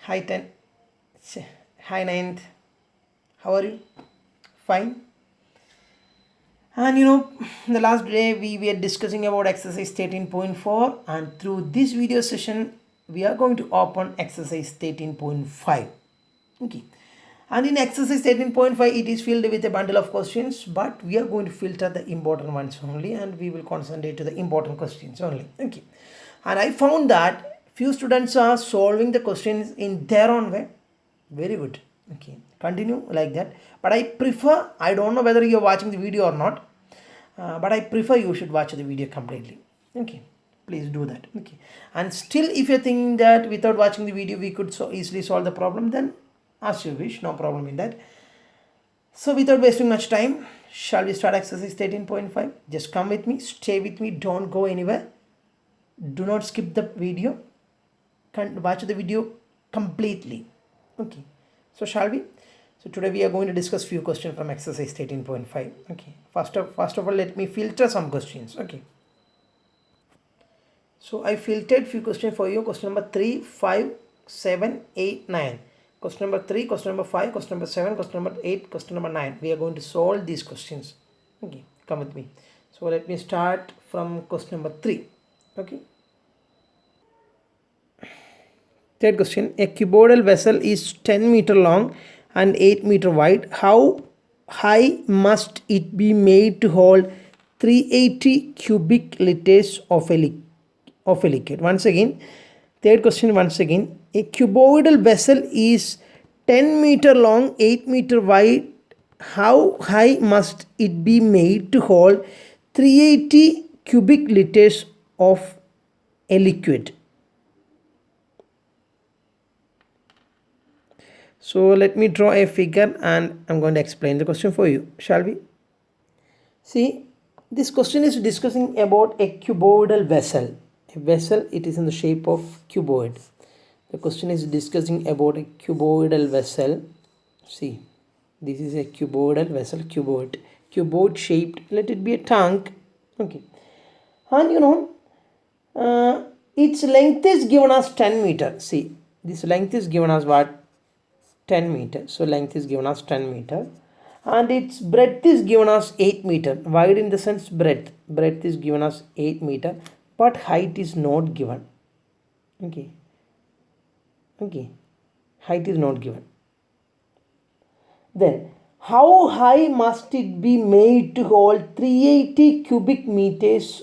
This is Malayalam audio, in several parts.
Hi 10. Hi 9th. How are you? Fine. And the last day we were discussing about exercise 13.4, and through this video session we are going to open exercise 13.5. Okay. And in exercise 13.5 it is filled with a bundle of questions, but we are going to filter the important ones only and we will concentrate to the important questions only. Okay. And I found that few students are solving the questions in their own way. Very good. Okay, continue like that, but I don't know whether you're watching the video or not, but I prefer you should watch the video completely. Okay, please do that. Okay, and still if you think that without watching the video we could so easily solve the problem, then as you wish, no problem in that. So without wasting much time, shall we start exercise 13.5? Just come with me, stay with me, don't go anywhere, do not skip the video, watch the video completely. Okay, so shall we? So today we are going to discuss few questions from exercise 13.5. Okay, first of all let me filter some questions. Okay, so I filtered few questions for you. Question number 3, 5, 7, 8, 9. Question number 3, question number 5, question number 7, question number 8, question number 9. We are going to solve these questions. Okay, come with me. So let me start from question number 3. Okay, third question, a cuboidal vessel is 10 meter long and 8 meter wide. How high must it be made to hold 380 cubic liters of a liquid? Once again, third question once again, a cuboidal vessel is 10 meter long, 8 meter wide. How high must it be made to hold 380 cubic liters of a liquid? So let me draw a figure and I'm going to explain the question for you. Shall we? See, this question is discussing about a cuboidal vessel. A vessel, it is in the shape of cuboid. The question is discussing about a cuboidal vessel. See, this is a cuboidal vessel, cuboid shaped. Let it be a tank. Okay. And its length is given as 10 meter. See, this length is given as what? 10 meter. So length is given as 10 meter and its breadth is given as 8 meter. Wide in the sense breadth is given as 8 meter, but height is not given. Okay, height is not given. Then how high must it be made to hold 380 cubic meters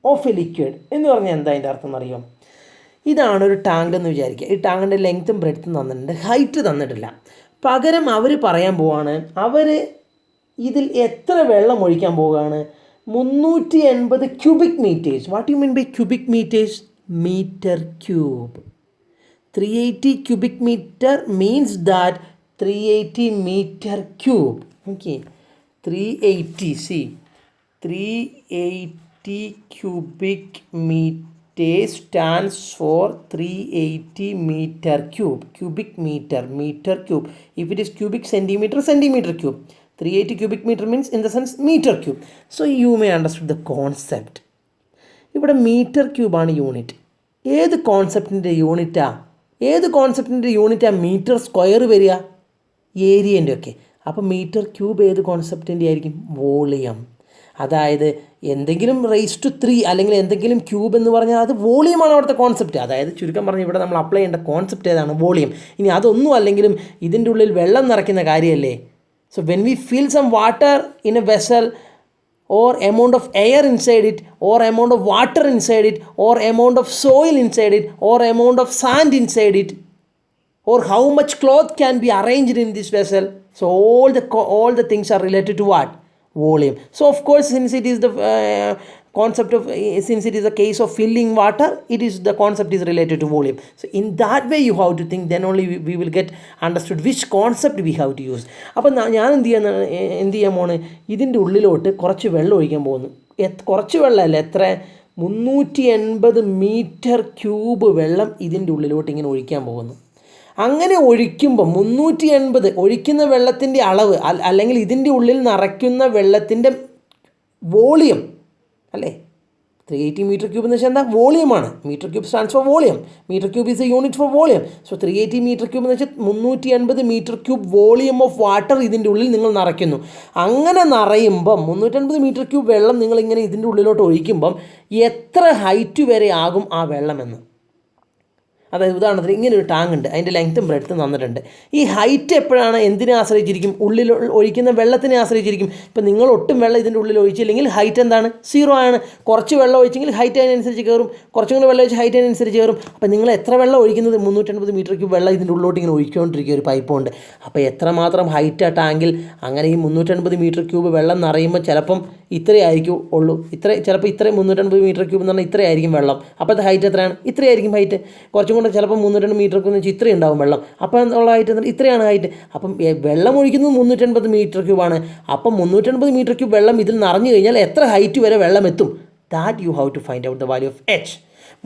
of a liquid? എന്ന് പറഞ്ഞാൽ എന്താ അതിൻ്റെ അർത്ഥം എന്നറിയാം? ഇതാണ് ഒരു ടാങ്ക് എന്ന് വിചാരിക്കുക. ഈ ടാങ്കിൻ്റെ ലെങ്ത്തും ബ്രെഡ്ത്തും തന്നിട്ടുണ്ട്, ഹൈറ്റ് തന്നിട്ടില്ല. പകരം അവർ പറയാൻ പോവാണ്, അവർ ഇതിൽ എത്ര വെള്ളം ഒഴിക്കാൻ പോവുകയാണ്? 380 cubic meters. What you mean by cubic meters? Meter cube. 380 cubic meter means that 380 meter cube. Okay, 380, see, 380 cubic meter stands for 380 meter cube. Cubic meter, meter cube. If it is cubic centimeter, centimeter cube. 380 cubic meter means in the sense meter cube. So you may understand the concept. ഇവിടെ മീറ്റർ ക്യൂബാണ് യൂണിറ്റ്. ഏത് കോൺസെപ്റ്റിൻ്റെ യൂണിറ്റാ മീറ്റർ സ്ക്വയർ വരിക? ഏരിയൻ്റെ ഒക്കെ. അപ്പോൾ മീറ്റർ ക്യൂബ് ഏത് കോൺസെപ്റ്റിൻ്റെ ആയിരിക്കും? വോളിയം. അതായത് എന്തെങ്കിലും റേസ് ടു 3 അല്ലെങ്കിൽ എന്തെങ്കിലും ക്യൂബ് എന്ന് പറഞ്ഞാൽ അത് വോളിയമാണ് അവിടുത്തെ കോൺസെപ്റ്റ്. അതായത് ചുരുക്കം പറഞ്ഞ് ഇവിടെ നമ്മൾ അപ്ലൈ ചെയ്യേണ്ട കോൺസെപ്റ്റ് ഏതാണ്? വോളിയം. ഇനി അതൊന്നും അല്ലെങ്കിലും ഇതിൻ്റെ ഉള്ളിൽ വെള്ളം നിറയ്ക്കുന്ന കാര്യമല്ലേ. So when we fill some water in a vessel, or amount of air inside it, or amount of water inside it, or amount of soil inside it, or amount of sand inside it, or how much cloth can be arranged in this vessel. So all the things are related to what? Volume. So of course, since it is the concept of, since it is a case of filling water, the concept is related to volume. So in that way you have to think, then only we will get understood which concept we have to use. അപ്പോൾ ഞാൻ എന്ത് ചെയ്യാൻ പോണ്? ഇതിൻ്റെ ഉള്ളിലോട്ട് കുറച്ച് വെള്ളം ഒഴിക്കാൻ പോകുന്നു. കുറച്ച് വെള്ളമല്ല, എത്ര? 380 മീറ്റർ ക്യൂബ് വെള്ളം ഇതിൻ്റെ ഉള്ളിലോട്ട് ഇങ്ങനെ ഒഴിക്കാൻ പോകുന്നു. അങ്ങനെ ഒഴിക്കുമ്പോൾ 380 ഒഴിക്കുന്ന വെള്ളത്തിൻ്റെ അളവ് അല്ലെങ്കിൽ ഇതിൻ്റെ ഉള്ളിൽ നിറയ്ക്കുന്ന വെള്ളത്തിൻ്റെ വോളിയം അല്ലേ 380 meter cube എന്ന് വെച്ചാൽ എന്താ? വോളിയമാണ്. Metre cube stands for volume. Metre cube is a unit for volume. So 380 metre cube എന്ന് വെച്ചാൽ 380 metre cube volume of water ഇതിൻ്റെ ഉള്ളിൽ നിങ്ങൾ നിറയ്ക്കുന്നു. അങ്ങനെ നിറയുമ്പം 350 മീറ്റർ ക്യൂബ് വെള്ളം നിങ്ങളിങ്ങനെ ഇതിൻ്റെ ഉള്ളിലോട്ട് ഒഴിക്കുമ്പം എത്ര ഹൈറ്റ് വരെ ആകും ആ വെള്ളമെന്ന്. അതായത് ഉദാഹരണത്തിന് ഇങ്ങനെ ഒരു ടാങ്ക് ഉണ്ട്, അതിൻ്റെ ലെങ്ത്തും ബ്രെഡ്ത്തും തന്നിട്ടുണ്ട്. ഈ ഹൈറ്റ് എപ്പോഴാണ് എന്തിനെ ആശ്രയിച്ചിരിക്കും? ഉള്ളിൽ ഒഴിക്കുന്ന വെള്ളത്തിനെ ആശ്രയിച്ചിരിക്കും. ഇപ്പം നിങ്ങൾ ഒട്ടും വെള്ളം ഇതിൻ്റെ ഉള്ളിൽ ഒഴിച്ചില്ലെങ്കിൽ ഹൈറ്റ് എന്താണ്? 0 ആണ്. കുറച്ച് വെള്ളം ഒഴിച്ചെങ്കിൽ ഹൈറ്റ് അതിനനുസരിച്ച് കയറും, കുറച്ചും കൂടി വെള്ളം ഒഴിച്ച് ഹൈറ്റ് അതിനനുസരിച്ച് കയറും. അപ്പോൾ നിങ്ങൾ എത്ര വെള്ളം ഒഴിക്കുന്നത്? 350 മീറ്റർ ക്യൂബ് വെള്ളം ഇതിൻ്റെ ഉള്ളിലോട്ട് ഇങ്ങനെ ഒഴിച്ചുകൊണ്ടിരിക്കുക ഒരു പൈപ്പ് കൊണ്ട്. അപ്പോൾ എത്രമാത്രം ഹൈറ്റ് ആ ടാങ്കിൽ? അങ്ങനെ ഈ 350 മീറ്റർ ക്യൂബ് വെള്ളം നിറയുമ്പോൾ ചിലപ്പം ഇത്രയായിരിക്കും ഉള്ളൂ. ചിലപ്പോൾ 350 മീറ്റർ ക്യൂബ് എന്ന് പറഞ്ഞാൽ ഇത്രയായിരിക്കും വെള്ളം. അപ്പോഴത്തെ ഹൈറ്റ് എത്രയാണ്? ഇത്രയായിരിക്കും ഹൈറ്റ്. കുറച്ചും കൂടെ ചിലപ്പോൾ 302 മീറ്റർ ക്യൂബ് എന്ന് വെച്ചാൽ ഇത്രയും ഉണ്ടാവും വെള്ളം. അപ്പോൾ ഉള്ള ഹൈറ്റ് ഇത്രയാണ് ഹൈറ്റ്. അപ്പം വെള്ളം ഒഴിക്കുന്നത് 350 മീറ്റർ ക്യൂബാണ്. അപ്പം 350 മീറ്റർ ക്യൂബ് വെള്ളം ഇതിൽ നിറഞ്ഞു കഴിഞ്ഞാൽ എത്ര ഹൈറ്റ് വരെ വെള്ളം എത്തും? That you have to find out the value of H.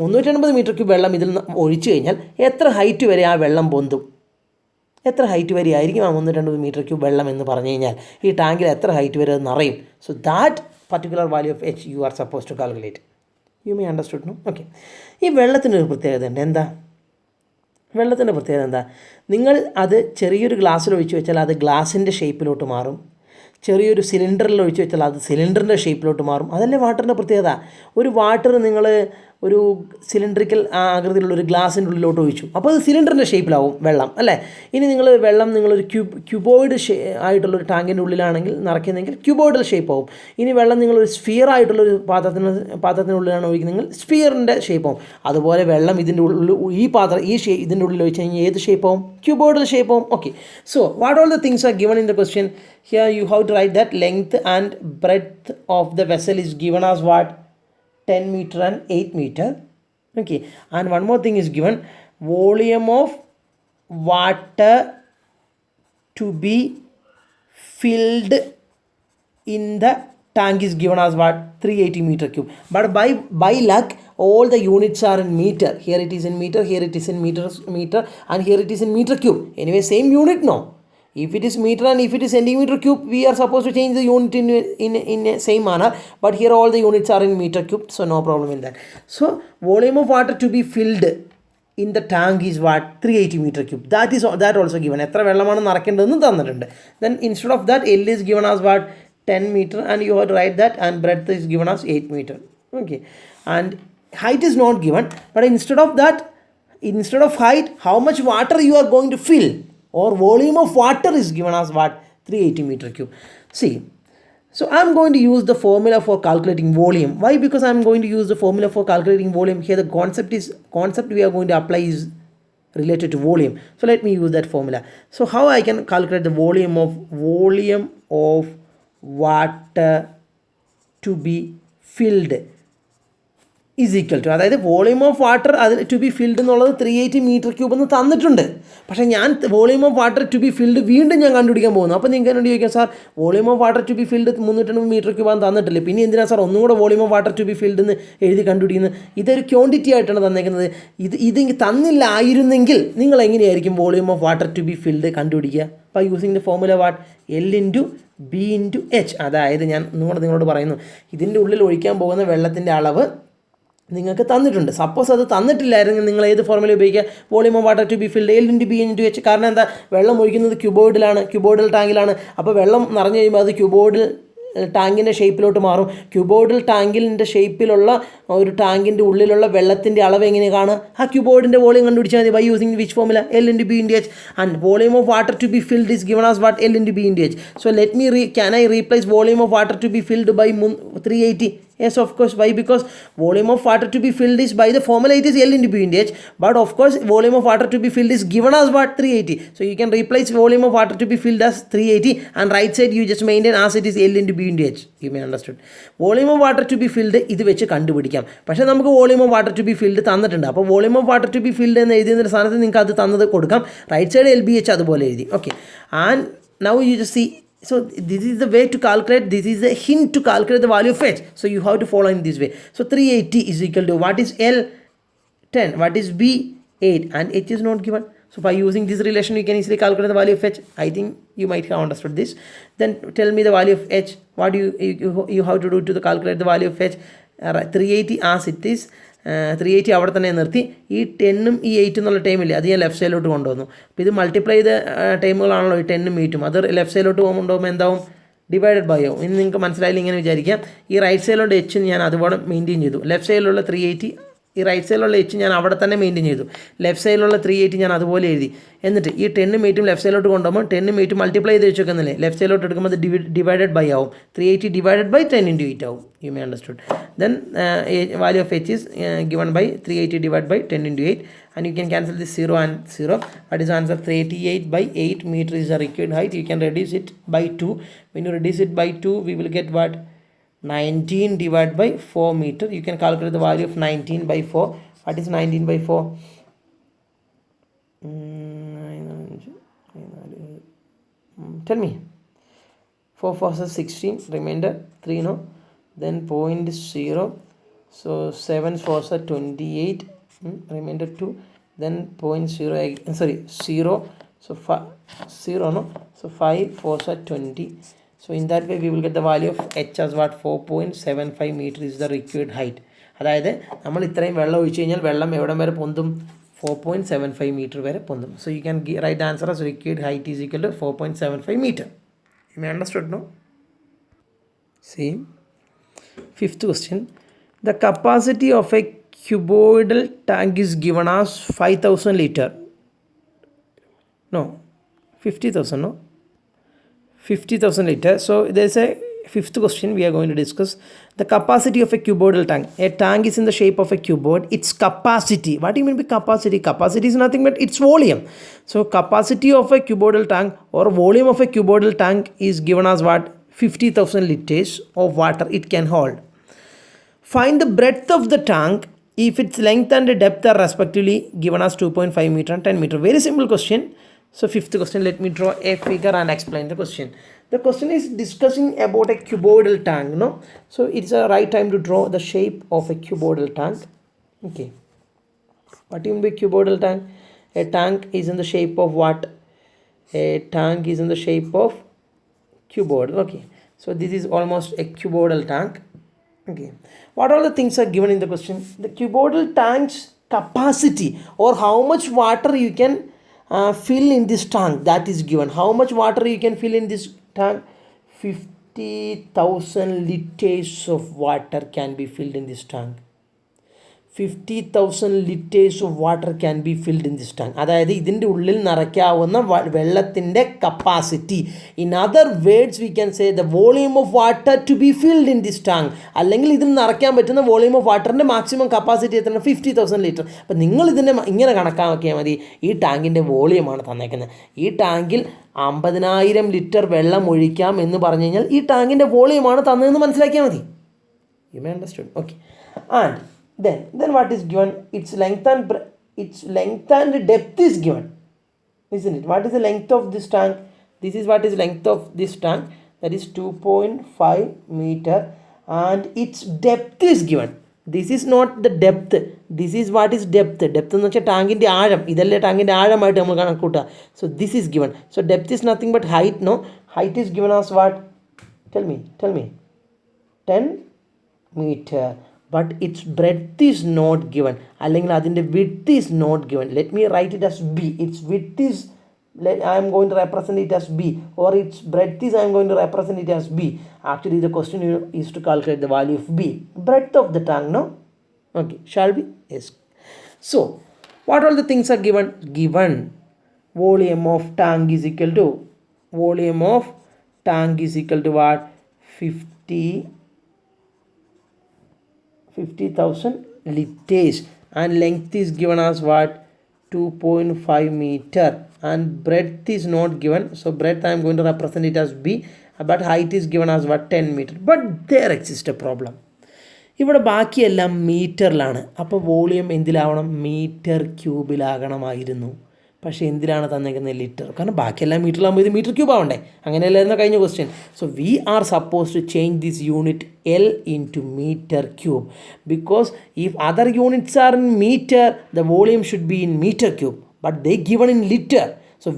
350 meter cube വെള്ളം ഇതിൽ ഒഴിച്ചു കഴിഞ്ഞാൽ എത്ര ഹൈറ്റ് വരെ ആ വെള്ളം പൊന്തും? എത്ര ഹൈറ്റ് വരെ ആയിരിക്കും ആ 350 മീറ്റർ ക്യൂബ് വെള്ളം എന്ന് പറഞ്ഞു കഴിഞ്ഞാൽ ഈ ടാങ്കിൽ എത്ര ഹൈറ്റ് വരെ നിറയും? So that particular value of H you are suppose to calculate. You may understood no? Okay. ഈ വെള്ളത്തിനൊരു പ്രത്യേകത ഉണ്ട്. എന്താ വെള്ളത്തിൻ്റെ പ്രത്യേകത? എന്താ? നിങ്ങൾ അത് ചെറിയൊരു ഗ്ലാസ്സിൽ ഒഴിച്ച് വെച്ചാൽ അത് ഗ്ലാസിൻ്റെ ഷേപ്പിലോട്ട് മാറും. ചെറിയൊരു സിലിണ്ടറിൽ ഒഴിച്ച് വെച്ചാൽ അത് സിലിണ്ടറിൻ്റെ ഷേപ്പിലോട്ട് മാറും. അതല്ലേ വാട്ടറിൻ്റെ പ്രത്യേകത. ഒരു വാട്ടർ നിങ്ങൾ ഒരു സിലിണ്ടറിക്കൽ ആകൃതിയിലുള്ള ഒരു ഗ്ലാസിൻ്റെ ഉള്ളിലോട്ട് ഒഴിച്ചു, അപ്പോൾ അത് സിലിണ്ടറിൻ്റെ ഷേപ്പിലാവും വെള്ളം, അല്ലേ? ഇനി വെള്ളം നിങ്ങളൊരു ക്യൂബോയിഡ് ആയിട്ടുള്ളൊരു ടാങ്കിൻ്റെ ഉള്ളിലാണെങ്കിൽ നിറയ്ക്കുന്നതെങ്കിൽ ക്യൂബോയിഡൽ ഷേപ്പ് ആവും. ഇനി വെള്ളം നിങ്ങളൊരു സ്ഫിയർ ആയിട്ടുള്ളൊരു പാത്രത്തിനുള്ളിലാണ് ഒഴിക്കുന്നതെങ്കിൽ സ്ഫിയറിൻ്റെ ഷേപ്പ് ആവും. അതുപോലെ വെള്ളം ഇതിൻ്റെ ഉള്ളിൽ ഇതിൻ്റെ ഉള്ളിൽ ഒഴിച്ച് കഴിഞ്ഞാൽ ഏത് ഷേപ്പ് ആവും? ക്യൂബോയിഡൽ ഷേപ്പ് ആവും. Okay. So what all the things are given in the question? Here you have to write that length and breadth of the vessel is given as what? 10 meter and 8 meter. Okay, and one more thing is given: volume of water to be filled in the tank is given as what? 380 meter cube. But by luck all the units are in meter. Here it is in meter, here it is in meter, and here it is in meter cube. Anyway, same unit, no? If it is meter and if it is centimeter cube, we are supposed to change the unit in a same manner. But here all the units are in meter cube, so no problem in that. So volume of water to be filled in the tank is what? 380 meter cube. That also given. എത്ര വെള്ളമാണ് നിറയ്ക്കേണ്ടതെന്ന് തന്നിട്ടുണ്ട്. Then instead of that, L is given as what? 10 meter, and you have to write that, and breadth is given as 8 meter. Okay, and height is not given, but instead of height, how much water you are going to fill, or volume of water is given as what? 380 meter cube. See, so I'm going to use the formula for calculating volume. Why? Because I'm going to use the formula for calculating volume. Here the concept we are going to apply is related to volume. So let me use that formula. So how I can calculate the volume of water to be filled is equal to, അതായത് വോളിയം ഓഫ് വാട്ടർ അതിൽ ടു ബി ഫിൽഡ് എന്നുള്ളത് 380 മീറ്റർ ക്യൂബ് എന്ന് തന്നിട്ടുണ്ട്. പക്ഷേ ഞാൻ volume of water to be filled വീണ്ടും ഞാൻ കണ്ടുപിടിക്കാൻ പോകുന്നു. അപ്പോൾ നിങ്ങൾക്ക് എന്നോട് ചോദിക്കാം, sir volume of water to be filled 350 metre ക്യൂബാന്ന് തന്നിട്ടില്ലേ, പിന്നെ എന്തിനാണ് സാർ ഒന്നും കൂടെ volume of water to be filled എന്ന് എഴുതി കണ്ടുപിടിക്കുന്നത്? ഇതൊരു ക്വാണ്ടിറ്റി ആയിട്ടാണ് തന്നേക്കുന്നത്. ഇത് തന്നില്ലായിരുന്നെങ്കിൽ നിങ്ങൾ എങ്ങനെയായിരിക്കും volume of water to be filled കണ്ടുപിടിക്കുക? By using the formula what? L into B into H. അതായത് ഞാൻ നിങ്ങളോട് പറയുന്നു, ഇതിൻ്റെ ഉള്ളിൽ ഒഴിക്കാൻ പോകുന്ന വെള്ളത്തിൻ്റെ അളവ് നിങ്ങൾക്ക് തന്നിട്ടുണ്ട്. സപ്പോസ് അത് തന്നിട്ടില്ലായിരുന്നെങ്കിൽ നിങ്ങൾ ഏത് ഫോർമുല ഉപയോഗിക്കുക? Volume of water to be filled L into B into H. കാരണം എന്താ? വെള്ളം ഒഴിക്കുന്നത് ക്യൂബോയിഡൽ ടാങ്കിലാണ്. അപ്പോൾ വെള്ളം നിറഞ്ഞു കഴിയുമ്പോൾ അത് ക്യൂബോയിഡൽ ടാങ്കിൻ്റെ ഷേപ്പിലോട്ട് മാറും. ക്യൂബോയിഡൽ ടാങ്കിൻ്റെ ഷേപ്പിലുള്ള ഒരു ടാങ്കിൻ്റെ ഉള്ളിലുള്ള വെള്ളത്തിൻ്റെ അളവ് എങ്ങനെ കാണുക? ആ ക്യൂബോയിഡിൻ്റെ വോളിയം കണ്ടുപിടിച്ചാൽ മതി. By using which formula? L into B into H. And volume of water to be filled is given as what? L into B into H. So let me can I replace volume of water to be filled by 380? Yes, of course. Why? Because volume of water to be filled is by the formula it is L into B into H. But of course volume of water to be filled is given as what? 380. So you can replace volume of water to be filled as 380, and right side you just maintain as it is L into B into H. You may understood. Volume of water to be filled ഇത് വെച്ച് കണ്ടുപിടിക്കാം. പക്ഷേ നമുക്ക് volume of water to be filled തന്നിട്ടുണ്ട്. അപ്പോൾ volume of water to be filled എന്ന് എഴുതുന്ന സ്ഥാനത്ത് നിങ്ങൾക്ക് അത് തന്നത് കൊടുക്കാം. റൈറ്റ് സൈഡ് LBH അതുപോലെ എഴുതി. Okay, and now you just see. So this is the way to calculate, this is a hint to calculate the value of H. So you have to follow in this way. So 380 is equal to, what is L? 10. What is B? 8. And H is not given. So by using this relation you can easily calculate the value of H. I think you might have understood this. Then tell me the value of H. What do you have to do to calculate the value of H? 380 as it is 380 അവിടെ തന്നെ നിർത്തി. ഈ 10ഉം ഈ 8 എന്നുള്ള ടൈമില്ലേ അത് ഞാൻ ലെഫ്റ്റ് സൈഡിലോട്ട് കൊണ്ടുവന്നു. അപ്പോൾ ഇത് മൾട്ടിപ്ലൈ ചെയ്ത ടൈമുകളാണല്ലോ ഈ 10ഉം 8ഉം. അത് ലെഫ്റ്റ് സൈഡിലോട്ട് കൊണ്ടുപോകുമ്പോൾ എന്താവും, ഡിവൈഡഡ് ബൈ ആവും. ഇനി നിങ്ങൾക്ക് മനസ്സിലായില്ല ഇങ്ങനെ വിചാരിക്കാം. ഈ റൈറ്റ് സൈഡിലുള്ള എച്ച് ഞാൻ അതുപോലെ മെയിൻറ്റെയിൻ ചെയ്തു. ലെഫ്റ്റ് സൈഡിലുള്ള 380 ഈ റൈറ്റ് സൈഡിലുള്ള എച്ച് ഞാൻ അവിടെ തന്നെ മെയിൻറ്റെയിൻ ചെയ്തു. ലെഫ്റ്റ് സൈഡിലുള്ള 380 ഞാൻ അതുപോലെ എഴുതി. എന്നിട്ട് ഈ 10ഉം 8ഉം ലെഫ്റ്റ് സൈഡിലോട്ട് കൊണ്ടുപോകുമ്പോൾ 10ഉം 8ഉം മൾട്ടിപ്ലൈ ചെയ്ത് വെച്ചേക്കുന്നില്ലേ, ലെഫ്റ്റ് സൈഡിലോട്ട് എടുക്കുമ്പോൾ അത് ഡിവൈഡഡ് ബൈ ആവും. 380 ഡിവൈഡഡ് ബൈ 10 into 8 ആവും. U may understood. Then value of H is given by 380 divided by 10 into 8, and you can cancel this 0 and 0. What is the answer? 388 by 8 meter is the required height. You can reduce it by 2. When you reduce it by 2, we will get what? 19 divided by 4 meter. You can calculate the value of 19 by 4. What is 19 by 4? Tell me. 4 4 is 16. Remainder 3, no? Then 0.0. So 7 4 are 28. Remainder 2. Then 0.0. Sorry, 0. So 0, no? So 5 4 are 20. So in that way we will get the value of h as what? 4.75 meter is the required height. അതായത് നമ്മൾ ഇത്രയും വെള്ളം ഒഴിച്ച് കഴിഞ്ഞാൽ വെള്ളം എവിടെ വരെ പൊന്തും? 4.75 meter വരെ പൊന്തും. So you can write the answer as required height is equal to 4.75 meter. You may understood, no? See, fifth question. The capacity of a cuboidal tank is given as 5,000 liter. No, 50,000, no? 50,000 liter. So there's a fifth question we are going to discuss. The capacity of a cuboidal tank. A tank is in the shape of a cuboid. Its capacity. What do you mean by capacity? Capacity is nothing but its volume. So capacity of a cuboidal tank or volume of a cuboidal tank is given as what? 50,000 liters of water it can hold. Find the breadth of the tank if its length and depth are respectively given as 2.5 meter and 10 meter. Very simple question. So fifth question, let me draw a figure and explain the question. The question is discussing about a cuboidal tank, no? So it's a right time to draw the shape of a cuboidal tank. Okay. What do you mean by cuboidal tank? A tank is in the shape of what? A tank is in the shape of cuboidal. Okay. So this is almost a cuboidal tank. Okay. What all the things are given in the question? The cuboidal tank's capacity or how much water you can fill in this tank, that is given. How much water you can fill in this tank? 50,000 liters of water can be filled in this tank. 50,000 liters of water can be filled in this tank. അതായത് ഇതിൻ്റെ ഉള്ളിൽ നിറയ്ക്കാവുന്ന വെള്ളത്തിൻ്റെ capacity. In other words we can say the volume of water to be filled in this tank. അല്ലെങ്കിൽ ഇതിൽ നിറയ്ക്കാൻ പറ്റുന്ന വോളിയം ഓഫ് വാട്ടറിൻ്റെ മാക്സിമം കപ്പാസിറ്റി എത്രയാണ്? 50,000 ലിറ്റർ. അപ്പം നിങ്ങൾ ഇതിനെ ഇങ്ങനെ കണക്കാക്കിയാൽ മതി. ഈ ടാങ്കിൻ്റെ വോളിയമാണ് തന്നേക്കുന്നത്. ഈ ടാങ്കിൽ 50,000 ലിറ്റർ വെള്ളം ഒഴിക്കാം എന്ന് പറഞ്ഞു കഴിഞ്ഞാൽ ഈ ടാങ്കിൻ്റെ വോളിയമാണ് തന്നതെന്ന് മനസ്സിലാക്കിയാൽ മതി. U may understood. Okay. And then what is given? Its length and depth is given, isn't it? What is the length of this tank? This is what is length of this tank, that is 2.5 meter, and its depth is given. This is not the depth, this is what is depth. Depth എന്ന് വെച്ചാൽ ടാങ്കിൻ്റെ ആഴം. ഇതല്ലേ ടാങ്കിൻ്റെ ആഴമായിട്ട് നമ്മൾ കണക്കൂട്ടുക. So this is given. So depth is nothing but height, no? Height is given as what? Tell me 10 meter. But its breadth is not given. അല്ലെങ്കിൽ അതിൻ്റെ width is not given. Let me write it as b. Its width is, I am going to represent it as b, or its breadth is, I am going to represent it as b. Actually the question is to calculate the value of b. Breadth of the tank, no? Okay, shall we? Yes. So what all the things are given? Given volume of tank is equal to what? 50,000 liters, and length is given as what? 2.5 meter, and breadth is not given. So breadth I am going to represent it as b, but height is given as what? 10 meter. But there exists a problem. ഇവിടെ ബാക്കിയെല്ലാം മീറ്ററിലാണ്. അപ്പോൾ വോളിയം എന്തിലാവണം? മീറ്റർ ക്യൂബിലാകണമായിരുന്നു. പക്ഷേ എന്തിനാണ് തന്നേക്കുന്നത്? ലിറ്റർ. കാരണം ബാക്കിയെല്ലാം മീറ്ററിലാകുമ്പോൾ ഇത് മീറ്റർ ക്യൂബ് ആവണ്ടേ? അങ്ങനെയല്ലായിരുന്നു കഴിഞ്ഞ question. So we are suppose to change this unit L into meter cube, because if other units are in meter, the volume should be in meter cube, but they given in liter. So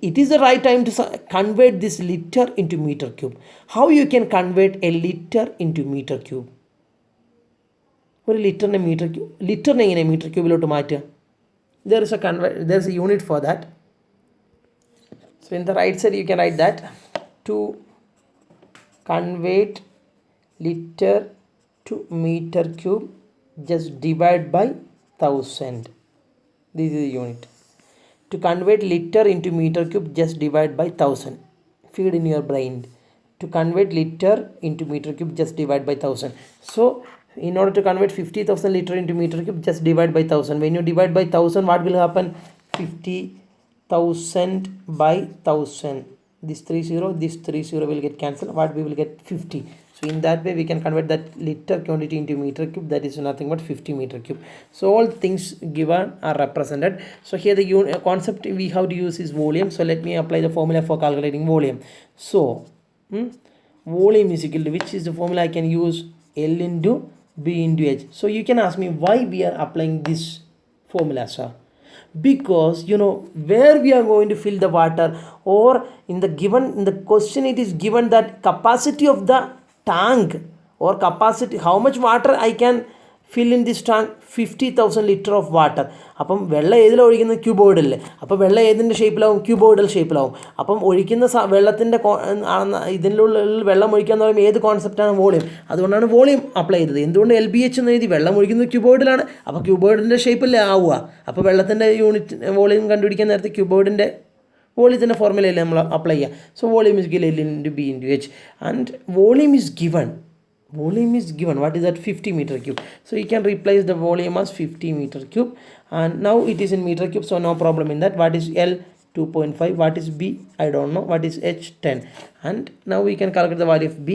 it is the right time to convert this liter into meter cube. How you can convert a liter into meter cube? ഒരു ലിറ്ററിനെ ലിറ്ററിനെ എങ്ങനെ മീറ്റർ ക്യൂബിലോട്ട് മാറ്റുക? There is a unit for that. So in the right side you can write that to convert liter to meter cube, just divide by 1000. This is the unit. To convert liter into meter cube, just divide by 1000. Feed in your brain. To convert liter into meter cube, just divide by 1000. So in order to convert 50,000 liter into meter cube, just divide by 1000. When you divide by 1000, what will happen? 50,000 by 1000. This 30 will get cancelled. What we will get? 50. So in that way we can convert that liter quantity into meter cube. That is nothing but 50 meter cube. So all things given are represented. So here the concept we have to use is volume. So let me apply the formula for calculating volume. So volume is equal to, which is the formula I can use? L into B into H. So you can ask me why we are applying this formula, sir. Because where we are going to fill the water, or in the question it is given that capacity of the tank, or capacity, how much water I can fill in this tank? 50,000 liter of water. അപ്പം വെള്ളം ഏതിലാണ് ഒഴിക്കുന്നത്? ക്യൂബോയിഡല്ലേ. അപ്പോൾ വെള്ളം ഏതിൻ്റെ ഷേപ്പിലാവും? ക്യൂബോയിഡൽ ഷേപ്പിലാവും. അപ്പം ഒഴിക്കുന്ന വെള്ളത്തിൻ്റെ ഇതിനുള്ള വെള്ളം ഒഴിക്കുക എന്ന് പറയുമ്പോൾ ഏത് കോൺസെപ്റ്റാണ്? വോളിയം. അതുകൊണ്ടാണ് വോളിയം അപ്ലൈ ചെയ്തത്. എന്തുകൊണ്ട് LBH എന്ന് എഴുതി? വെള്ളം ഒഴിക്കുന്നത് ക്യൂബോയിഡിലാണ്. അപ്പോൾ ക്യൂബോയിഡിൻ്റെ ഷേപ്പല്ലേ ആവുക. അപ്പോൾ വെള്ളത്തിൻ്റെ യൂണിറ്റ് വോളിയം കണ്ടുപിടിക്കാൻ നേരത്തെ ക്യൂബോയിഡിൻ്റെ വോളിയത്തിൻ്റെ ഫോർമുലയല്ലേ നമ്മൾ അപ്ലൈ ചെയ്യുക. So volume is given L into B into H, and volume is given. What is that? 50 meter cube. So you can replace the volume as 50 meter cube, and now it is in meter cube, so no problem in that. What is L? 2.5. What is B? I don't know. What is H? 10. And now we can calculate the value of B.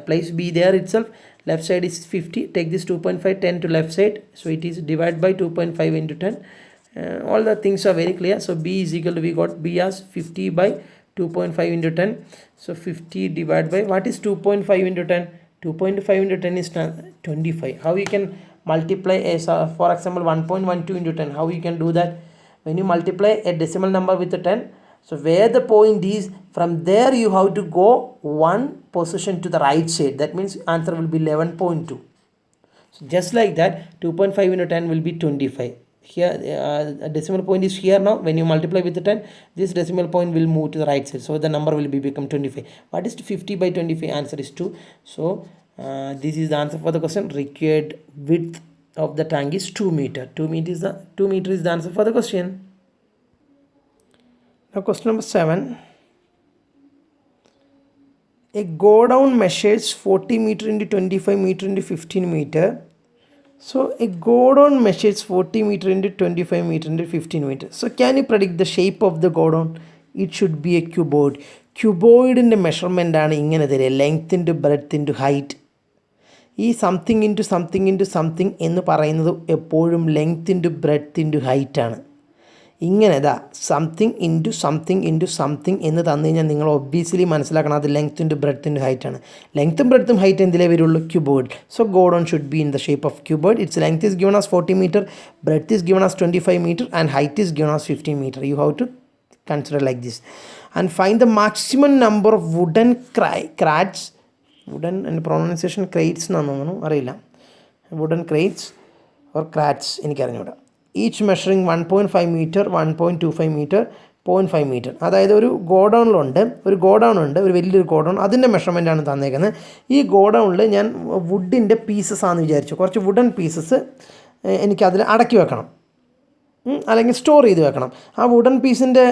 Place B there itself. Left side is 50. Take this 2.5, 10 to left side, so it is divided by 2.5 into 10. All the things are very clear. So B is equal to, we got B as 50 by 2.5 into 10. So 50 divided by, what is 2.5 into 10? 2.5 into 10 is 25. How you can multiply for example 1.12 into 10? How you can do that? When you multiply a decimal number with a 10, so where the point is, from there you have to go one position to the right side. That means answer will be 11.2. So just like that, 2.5 into 10 will be 25. Here a decimal point is here. Now when you multiply with the 10, this decimal point will move to the right side, so the number will become 25. What is 50 by 25? Answer is 2. So this is the answer for the question. Required width of the tank is 2 meter. 2 meter is the answer for the question. Now question number 7. A go down measures 40 meter into 25 meter into 15 meter. So a go down measures 40 meter into 25 meter into 15 meter. So can you predict the shape of the go down? It should be a cuboid. Cuboid in the measurement ആണ് ഇങ്ങനെ തരിക, length into breadth into height. ഈ something into something into something എന്ന് പറയുന്നത് എപ്പോഴും ലെങ്ത് ഇൻറ്റു ബ്രെഡ്ത്ത് ഇൻറ്റു ഹൈറ്റാണ്. ഇങ്ങനെ something into something into something എന്ന് തന്നു കഴിഞ്ഞാൽ നിങ്ങൾ ഒബ്വിയസ്ലി മനസ്സിലാക്കണം അത് ലെങ്ത് ഇൻറ്റു ബ്രെഡ്ത്ത് ഇൻറ്റു ഹൈറ്റാണ്. ലെങ്ത്തും ബ്രെഡ്ത്തും ഹൈറ്റ് എന്തിലേ വരുള്ളൂ? Cuboid. So godown should be in the shape of cuboid. Its length is given as 40 meter, breadth is given as 25 meter, and height is given as 15 meter. You have to consider like this. And find the maximum number of wooden crates. Wooden and pronunciation crates എന്നാണ് തോന്നുന്നു, അറിയില്ല. Wooden crates or crates എനിക്കറിഞ്ഞൂടാ. Each measuring 1.5 meter, 1.25 meter, 0.5 meter. അതായത് ഒരു ഗോഡൗൺ ഉണ്ട്, ഒരു വലിയൊരു ഗോഡൗൺ, അതിൻ്റെ മെഷർമെൻറ്റാണ് തന്നേക്കുന്നത്. ഈ ഗോഡൗണിൽ ഞാൻ വുഡിൻ്റെ പീസസ് ആണെന്ന് വിചാരിച്ചു. കുറച്ച് വുഡൻ പീസസ് എനിക്കതിൽ അടക്കി വെക്കണം, അല്ലെങ്കിൽ സ്റ്റോർ ചെയ്ത് വെക്കണം. ആ വുഡൻ പീസിൻ്റെ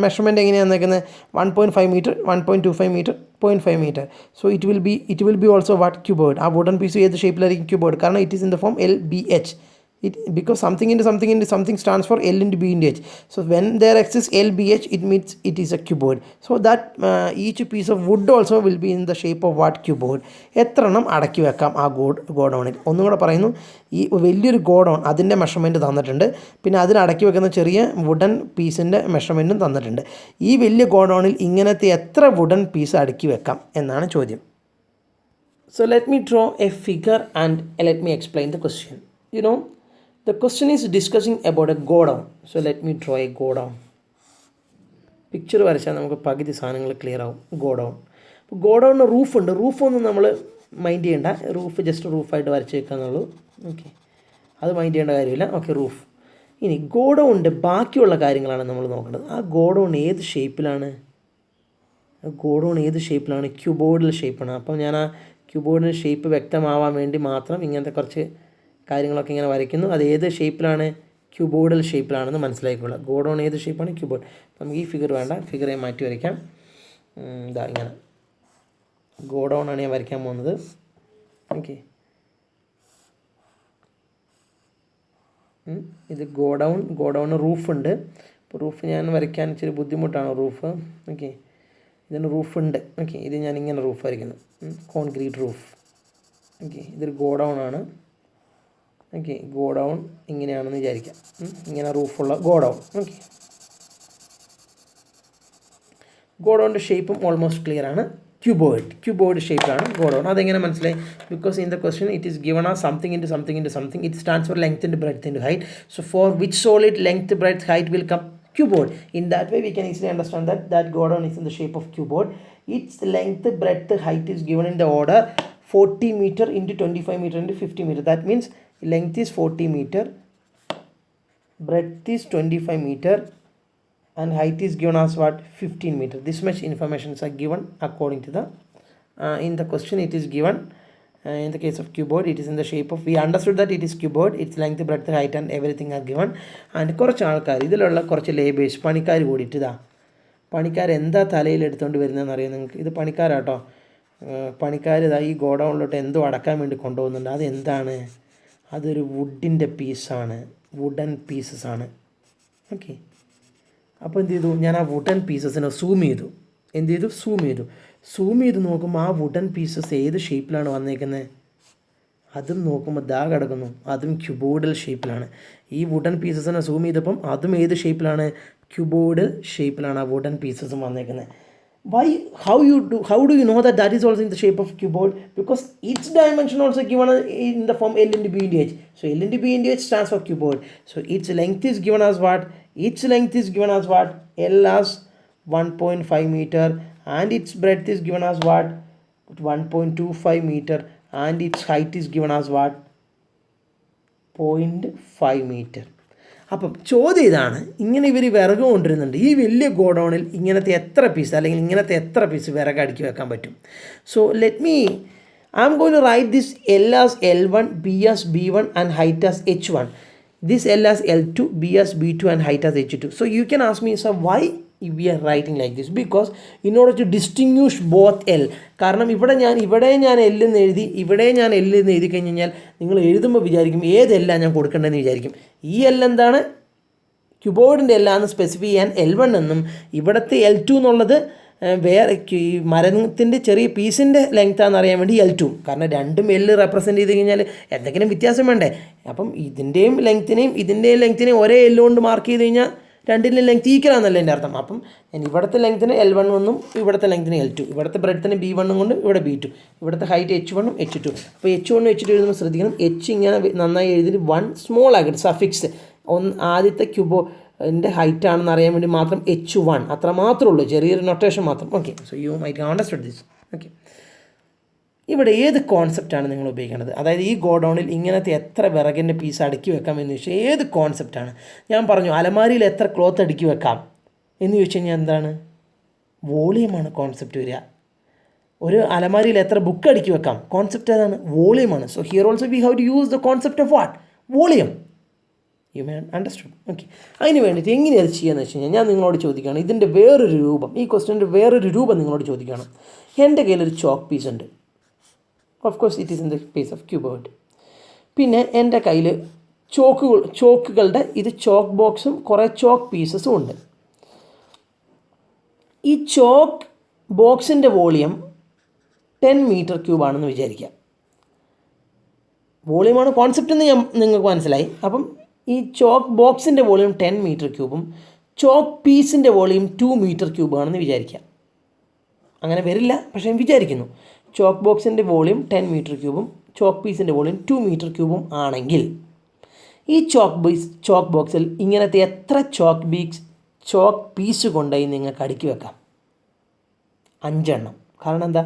മെഷർമെൻറ്റ് എങ്ങനെയാണ് തന്നേക്കുന്നത്? 1.5 meter, 1.25 meter, 0.5 meter. So it will be also what? Cuboid. ആ വുഡൻ പീസ് ഏത് ഷേപ്പിലായിരിക്കും? ക്യൂബോയിഡ്. കാരണം it is in the form LBH. Because something into something into something stands for L into B into H. So when there exists LBH, it means it is a cuboid. So that each piece of wood also will be in the shape of what? Cuboid. എത്ര എണ്ണം അടക്കി വെക്കാം ആ ഗോഡൗണിൽ? ഒന്നും കൂടെ പറയുന്നു, ഈ വലിയൊരു ഗോഡൗൺ അതിൻ്റെ മെഷർമെൻറ്റ് തന്നിട്ടുണ്ട്, പിന്നെ അതിൽ അടക്കി വെക്കുന്ന ചെറിയ വുഡൻ പീസിൻ്റെ മെഷർമെൻറ്റും തന്നിട്ടുണ്ട്. ഈ വലിയ ഗോഡൗണിൽ ഇങ്ങനത്തെ എത്ര വുഡൻ പീസ് അടുക്കി വെക്കാം എന്നാണ് ചോദ്യം. So let me draw a figure and let me explain the question. The question is discussing about a godown. So let me draw a godown. Picture വരച്ചാൽ നമുക്ക് പകുതി സാധനങ്ങൾ ക്ലിയർ ആവും. ഗോഡൗൺ റൂഫുണ്ട്. റൂഫൊന്നും നമ്മൾ മൈൻഡ് ചെയ്യേണ്ട, റൂഫ് ജസ്റ്റ് റൂഫായിട്ട് വരച്ച് വെക്കാന്നുള്ളൂ. ഓക്കെ, അത് മൈൻഡ് ചെയ്യേണ്ട കാര്യമില്ല. Okay, roof. ഇനി ഗോഡൗണിൻ്റെ ബാക്കിയുള്ള കാര്യങ്ങളാണ് നമ്മൾ നോക്കേണ്ടത്. ആ ഗോഡൗൺ ഏത് ഷേപ്പിലാണ്? ക്യൂബോയിഡൽ ഷേപ്പാണ്. അപ്പം ഞാൻ ആ ക്യൂബോയിഡൽ ഷേപ്പ് വ്യക്തമാവാൻ വേണ്ടി മാത്രം ഇങ്ങനത്തെ കുറച്ച് കാര്യങ്ങളൊക്കെ ഇങ്ങനെ വരയ്ക്കുന്നു. അത് ഏത് ഷേപ്പിലാണ്? ക്യൂബോയിഡൽ ഷേപ്പിലാണെന്ന് മനസ്സിലാക്കിക്കൊള്ളുക. ഗോഡൗൺ ഏത് ഷേപ്പാണ്? ക്യൂബോയിഡ്. നമുക്ക് ഈ ഫിഗർ വേണ്ട, ഫിഗറെ മാറ്റി വരയ്ക്കാം. ഇതാ ഇങ്ങനെ ഗോഡൗൺ ആണ് ഞാൻ വരയ്ക്കാൻ പോകുന്നത്. ഓക്കെ, ഇത് ഗോഡൗൺ റൂഫുണ്ട്. ഇപ്പോൾ റൂഫ് ഞാൻ വരയ്ക്കാൻ ഇച്ചിരി ബുദ്ധിമുട്ടാണ് റൂഫ്. ഓക്കെ, ഇതിന് റൂഫുണ്ട്. ഓക്കെ, ഇത് ഞാൻ ഇങ്ങനെ റൂഫ് വരയ്ക്കുന്നു, കോൺക്രീറ്റ് റൂഫ്. ഓക്കെ, ഇതൊരു ഗോഡൗൺ ആണ്. ഓക്കെ, ഗോഡൗൺ ഇങ്ങനെയാണെന്ന് വിചാരിക്കാം, ഇങ്ങനെ റൂഫുള്ള ഗോഡൗൺ. ഓക്കെ, ഗോഡൗണിൻ്റെ ഷേപ്പും ഓൾമോസ്റ്റ് ക്ലിയർ ആണ്. ക്യൂബോയിഡ് ഷേപ്പിലാണ് ഗോഡൗൺ. അതെങ്ങനെ മനസ്സിലായി? Because in the question it is given as something into something. It stands for length into breadth into height. So for which solid length, breadth, height will come? Cuboid. In that way we can easily understand that godown is in the shape of cuboid. Its length, breadth, height is given in the order 40 meter into 25 meter into 50 meter. That means length is 40 meter, breadth is 25 meter, and height is given as what? 15 meter. This much informations are given according to the in the question it is given. In the case of cuboid, it is in the shape of, we understood that it is cuboid, its length, breadth, height and everything are given. And കുറച്ച് ആൾക്കാർ, ഇതിലുള്ള കുറച്ച് ലേബേഴ്സ്, പണിക്കാർ കൂടിയിട്ട് ഇതാ, പണിക്കാർ എന്താ തലയിൽ എടുത്തുകൊണ്ട് വരുന്നതെന്ന് അറിയാം നിങ്ങൾക്ക്? ഇത് പണിക്കാരാട്ടോ. പണിക്കാർ ഇതാ ഈ ഗോഡൗണിലോട്ട് എന്തോ അടക്കാൻ വേണ്ടി കൊണ്ടുപോകുന്നുണ്ട്. അതെന്താണ്? അതൊരു വുഡിൻ്റെ പീസാണ്, വുഡൻ പീസസ് ആണ്. ഓക്കെ, അപ്പോൾ എന്ത് ചെയ്തു? ഞാൻ ആ വുഡൻ പീസസിനെ സൂം ചെയ്തു നോക്കുമ്പോൾ ആ വുഡൻ പീസസ് ഏത് ഷേപ്പിലാണ് വന്നേക്കുന്നത്? അതും നോക്കുമ്പോൾ ദാ കിടക്കുന്നു, അതും ക്യൂബോയിഡൽ ഷേപ്പിലാണ്. ഈ വുഡൻ പീസസിനെ സൂം ചെയ്തപ്പം അതും ഏത് ഷേപ്പിലാണ്? ക്യൂബോയിഡൽ ഷേപ്പിലാണ് ആ വുഡൻ പീസസും വന്നേക്കുന്നത്. How do you know that is also in the shape of cuboid? Because its dimension also given in the form L into B into H. So L into B into H stands for cuboid. So its length is given as what? L as 1.5 meter, and its breadth is given as what? 1.25 meter, and its height is given as what? 0.5 meter. അപ്പം ചോദ്യം ഇതാണ്, ഇങ്ങനെ ഇവർ വിറക് കൊണ്ടിരുന്നുണ്ട്. ഈ വലിയ ഗോഡൗണിൽ ഇങ്ങനത്തെ എത്ര പീസ് വിറക് അടുക്കി വെക്കാൻ പറ്റും? So I am going to write this L as L1, B as B1 and height as H1. This L as L2, B as B2 and height as H2. So you can ask me, sir, why we are writing like this? Because in order to distinguish both L, കാരണം ഇവിടെ ഞാൻ L എന്ന് എഴുതി, ഇവിടെ ഞാൻ L എന്ന് എഴുതി കഴിഞ്ഞാൽ നിങ്ങൾ എഴുതുമ്പോൾ വിചാരിക്കും ഏതെല്ല ഞാൻ കൊടുക്കേണ്ടതെന്ന് വിചാരിക്കും. ഈ L എന്താണ്? ക്യൂബോയിഡിൻ്റെ എല്ലാന്ന് സ്പെസിഫൈ ചെയ്യാൻ L1 എന്നും, ഇവിടുത്തെ L2 എന്നുള്ളത് വേറെ ഈ മരത്തിൻ്റെ ചെറിയ പീസിൻ്റെ ലെങ്ത്താണെന്ന് അറിയാൻ വേണ്ടി L2. കാരണം രണ്ടും L റെപ്രസെൻറ്റ് ചെയ്ത് കഴിഞ്ഞാൽ എന്തെങ്കിലും വ്യത്യാസം വേണ്ടേ? അപ്പം ഇതിൻ്റെയും ലെങ്ത്തിനെയും ഒരേ L കൊണ്ട് മാർക്ക് ചെയ്ത് കഴിഞ്ഞാൽ രണ്ടിൻ്റെ ലെങ്ത്ത് ഈക്വലാണെന്നല്ലേ എൻ്റെ അർത്ഥം. അപ്പം ഞാൻ ഇവിടുത്തെ ലെങ്ത്തിന് L1 എന്നും ഇവിടുത്തെ ലെങ്ത്തിന് L2, ഇവിടുത്തെ ബ്രെഡ്ത്തിന് B1 കൊണ്ട് ഇവിടെ B2, ഇവിടുത്തെ ഹൈറ്റ് H1 H2. അപ്പോൾ H1 H2 എഴുതുമ്പോൾ ശ്രദ്ധിക്കണം, H ഇങ്ങനെ നന്നായി എഴുതിയിട്ട് 1 സ്മോൾ ആക്കിയിട്ട് സഫിക്സ് ആദ്യത്തെ ക്യൂബോൻ്റെ ഹൈറ്റ് ആണെന്ന് അറിയാൻ വേണ്ടി മാത്രം H1 അത്ര മാത്രമേ ഉള്ളൂ, ചെറിയൊരു നൊട്ടേഷൻ മാത്രം. Okay, so you might understood this. Okay, ഇവിടെ ഏത് കോൺസെപ്റ്റാണ് നിങ്ങൾ ഉപയോഗിക്കേണ്ടത്? അതായത് ഈ ഗോഡൗണിൽ ഇങ്ങനത്തെ എത്ര വിറകിൻ്റെ പീസ് അടുക്കി വെക്കാം എന്ന് ചോദിച്ചാൽ ഏത് കോൺസെപ്റ്റാണ്? ഞാൻ പറഞ്ഞു അലമാരിയിൽ എത്ര ക്ലോത്ത് അടുക്കി വെക്കാം എന്ന് ചോദിച്ചു കഴിഞ്ഞാൽ എന്താണ്? വോളിയമാണ് കോൺസെപ്റ്റ് വരിക. ഒരു അലമാരിയിൽ എത്ര ബുക്ക് അടുക്കി വെക്കാം? കോൺസെപ്റ്റ് ഏതാണ്? വോളിയമാണ്. So here also we have to use the concept of what? Volume. You may understood. Okay, അതിന് വേണ്ടിയിട്ട് എങ്ങനെ അത് ചെയ്യാന്ന് വെച്ച് കഴിഞ്ഞാൽ ഞാൻ നിങ്ങളോട് ചോദിക്കുകയാണ്, ഇതിൻ്റെ വേറൊരു രൂപം, ഈ ക്വസ്റ്റ്യൻ്റെ വേറൊരു രൂപം നിങ്ങളോട് ചോദിക്കുകയാണ്. എൻ്റെ കയ്യിലൊരു ചോക്ക് പീസ് ഉണ്ട്. Of course it is in the case of cuboid. പിന്നെ എൻ്റെ കയ്യിൽ ചോക്കുകളുടെ ഇത് ചോക്ക് ബോക്സും കുറേ ചോക്ക് പീസസും ഉണ്ട്. ഈ ചോക്ക് ബോക്സിൻ്റെ വോളിയം 10 മീറ്റർ ക്യൂബാണെന്ന് വിചാരിക്കുക. വോളിയമാണ് കോൺസെപ്റ്റ് എന്ന് നിങ്ങൾക്ക് മനസ്സിലായി. അപ്പം ഈ ചോക്ക് ബോക്സിൻ്റെ വോളിയം 10 മീറ്റർ ക്യൂബും ചോക്ക് പീസിൻ്റെ വോളിയം 2 മീറ്റർ ക്യൂബാണെന്ന് വിചാരിക്കുക. അങ്ങനെ വരില്ല, പക്ഷേ ഞാൻ വിചാരിക്കുന്നു. ചോക്ക് ബോക്സിൻ്റെ വോളിയം 10 മീറ്റർ ക്യൂബും ചോക്ക് പീസിൻ്റെ വോളിയം 2 മീറ്റർ ക്യൂബും ആണെങ്കിൽ ഈ ചോക്ക് ബോക്സിൽ ഇങ്ങനത്തെ എത്ര ചോക്ക് പീസ് കൊണ്ടുപോയി നിങ്ങൾക്ക് അടുക്കി വെക്കാം? 5 എണ്ണം. കാരണം എന്താ?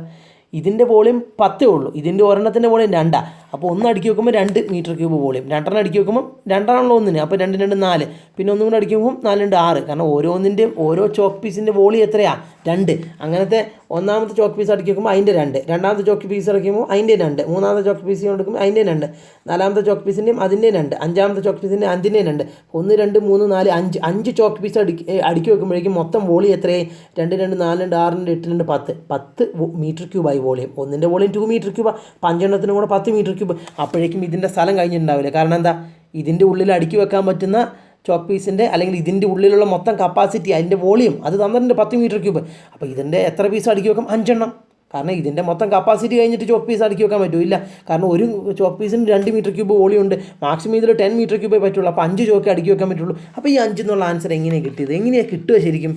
ഇതിൻ്റെ വോളിയം 10 ഉള്ളൂ, ഇതിൻ്റെ ഒരെണ്ണത്തിൻ്റെ വോളിയം 2. അപ്പോൾ ഒന്ന് അടുക്കി വെക്കുമ്പോൾ 2 മീറ്റർ ക്യൂബ് വോളിയം, രണ്ടെണ്ണം അടുക്കി വെക്കുമ്പോൾ 2 ആണല്ലോ ഒന്നിന്, അപ്പോൾ 2 2 4, പിന്നെ ഒന്നും കൂടെ അടുക്കി വെക്കുമ്പോൾ 4 2 6. കാരണം ഓരോന്നിൻ്റെയും ഓരോ ചോക്ക് പീസിൻ്റെ വോളിയം എത്രയാണ്? 2. അങ്ങനത്തെ ഒന്നാമത്തെ ചോക്ക് പീസ് അടുക്കി വെക്കുമ്പോൾ അതിൻ്റെ 2, രണ്ടാമത്തെ ചോക്ക് പീസ് അടയ്ക്കുമ്പോൾ അതിൻ്റെ 2, മൂന്നാമത്തെ ചോക്ക് പീസ് എടുക്കുമ്പോൾ അതിൻ്റെ 2, നാലാമത്തെ ചോക്ക് പീസിൻ്റെയും അതിൻ്റെ 2, അഞ്ചാമത്തെ ചോക്ക് പീസിൻ്റെ അതിൻ്റെ 2, 1 2 3 4 5 5 ചോക്ക് പീസ് അടുക്കി വെക്കുമ്പോഴേക്കും മൊത്തം വോളിയം എത്രയായി? 2 2 4 2 6 2 8 2 10 മീറ്റർ ക്യൂബായി വോളിയം. ഒന്നിൻ്റെ വോളിയം 2 മീറ്റർ ക്യൂബ്, 5 എണ്ണത്തിനും കൂടെ 10 മീറ്റർ ക്യൂബ്. അപ്പോഴേക്കും ഇതിൻ്റെ സ്ഥലം കഴിഞ്ഞിട്ടുണ്ടാവില്ല. കാരണം എന്താ? ഇതിൻ്റെ ഉള്ളിൽ അടുക്കി വെക്കാൻ പറ്റുന്ന ചോക്ക് പീസിൻ്റെ അല്ലെങ്കിൽ ഇതിൻ്റെ ഉള്ളിലുള്ള മൊത്തം കപ്പാസിറ്റി, അതിൻ്റെ വോളിയം അത് തന്നിട്ടുണ്ട് 10 മീറ്റർ ക്യൂബ്. അപ്പോൾ ഇതിൻ്റെ എത്ര പീസ് അടുക്കി വെക്കാം? 5 എണ്ണം. കാരണം ഇതിൻ്റെ മൊത്തം കപ്പാസിറ്റി കഴിഞ്ഞിട്ട് ചോക്ക് പീസ് അടുക്കി വെക്കാൻ പറ്റില്ല. കാരണം ഒരു ചോക്ക് പീസിന് 2 മീറ്റർ ക്യൂബ് വോളിയം ഉണ്ട്, മാക്സിമം ഇതിൽ 10 മീറ്റർ ക്യൂബേ പറ്റുള്ളൂ. അപ്പോൾ 5 ചോക്ക് അടുക്കി വെക്കാൻ പറ്റുള്ളൂ. അപ്പോൾ ഈ 5 എന്നുള്ള ആൻസർ എങ്ങനെയാണ് കിട്ടിയത്? എങ്ങനെയാണ് കിട്ടുക ശരിക്കും?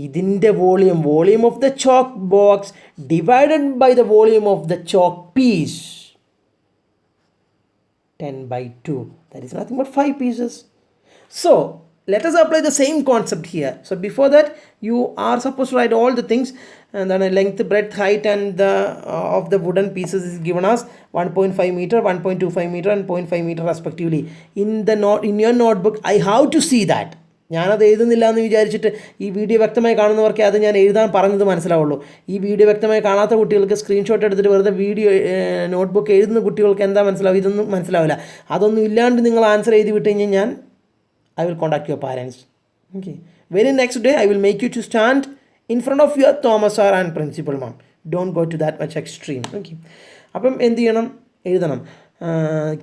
ഇതിൻ്റെ volume of the chalk box divided by the volume of the chalk piece 10/2. That is nothing but 5 pieces. So let us apply the same concept here. So before that you are supposed to write all the things, and then length, breadth, height and the of the wooden pieces is given as 1.5 meter, 1.25 meter and 0.5 meter respectively. In your notebook I have to see that. ഞാനത് എഴുതുന്നില്ല എന്ന് വിചാരിച്ചിട്ട് ഈ വീഡിയോ വ്യക്തമായി കാണുന്നവർക്ക് അത് ഞാൻ എഴുതാൻ പറഞ്ഞത് മനസ്സിലാവുള്ളൂ. ഈ വീഡിയോ വ്യക്തമായി കാണാത്ത കുട്ടികൾക്ക് സ്ക്രീൻഷോട്ട് എടുത്തിട്ട് വെറുതെ വീഡിയോ നോട്ട്ബുക്ക് എഴുതുന്ന കുട്ടികൾക്ക് എന്താ മനസ്സിലാവും? ഇതൊന്നും മനസ്സിലാവില്ല. അതൊന്നും ഇല്ലാണ്ട് നിങ്ങൾ ആൻസർ എഴുതി വിട്ട് കഴിഞ്ഞാൽ ഞാൻ I will contact your parents. Okay. Very next day I will make you to stand in front of your Thomas sir and principal ma'am. Don't go to that much extreme. Okay. അപ്പം എന്ത് ചെയ്യണം? എഴുതണം.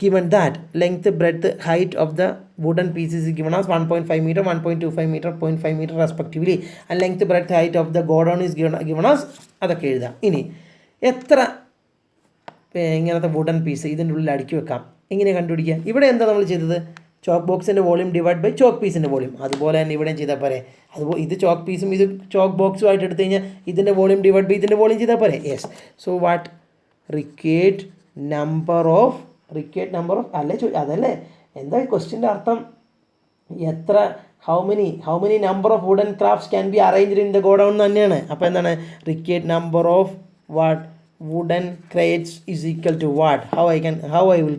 Given that length, breadth, height of the wooden pieces is given as 1.5 meter, 1.25 meter, 0.5 meter respectively, and length, breadth, height of the godown is given as അതൊക്കെ എഴുതാം. ഇനി എത്ര ഇങ്ങനത്തെ വുഡൻ പീസ് ഇതിൻ്റെ ഉള്ളിൽ അടുക്കി വെക്കാം എങ്ങനെ കണ്ടുപിടിക്കുക? ഇവിടെ എന്താ നമ്മൾ ചെയ്തത്? ചോക്ക് ബോക്സിൻ്റെ വോളിയം ഡിവൈഡ് ബൈ ചോക്ക് പീസിൻ്റെ വോളിയം. അതുപോലെ തന്നെ ഇവിടെയും ചെയ്താൽ പോരെ. അതുപോലെ ഇത് ചോക്ക് പീസും ഇത് ചോക്ക് ബോക്സും ആയിട്ട് എടുത്തു കഴിഞ്ഞാൽ ഇതിൻ്റെ വോളിയം ഡിവൈഡ് ബൈ ഇതിൻ്റെ വോളിയം ചെയ്താൽ പോരെ. Yes. So what? Required number of അല്ലേ അതല്ലേ എന്താ ക്വസ്റ്റ്യൻ്റെ അർത്ഥം? എത്ര how many number of wooden crafts can be arranged in the godown തന്നെയാണ്. അപ്പോൾ എന്താണ്? Required number of what wooden crates is equal to what? How I will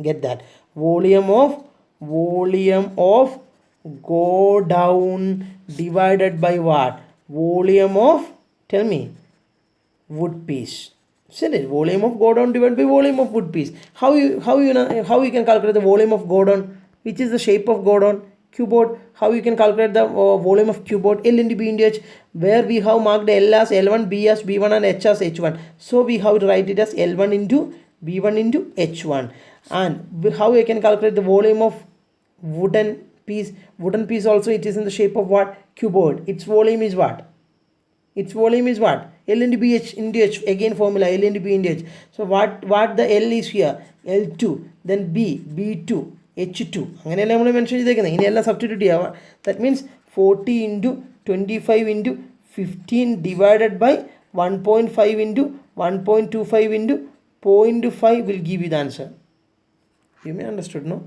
get that? Volume of godown divided by what? Volume of tell me wood piece. Isn't it? Volume of godown divided by volume of wood piece. How you can calculate the volume of godown? Which is the shape of godown? Cuboid. How you can calculate the volume of cuboid? L into B into H. Where we have marked L as L1, B as B1 and H as H1. So we have to write it as L1 into B1 into H1. And how you can calculate the volume of wooden piece? Wooden piece also it is in the shape of what? Cuboid. Its volume is what? L into B H into H. Again formula L into B into H. So what the L is here? L2, then B2, H2. അങ്ങനെയല്ല നമ്മൾ മെൻഷൻ ചെയ്തേക്കുന്നത്. ഇനിയെല്ലാം സബ്സ്റ്റിറ്റ്യൂട്ട് ചെയ്യുക. That means 40 into 25 into 15 divided by 1.5 into 1.25 into 0.5 will give you the answer. You may understood, no?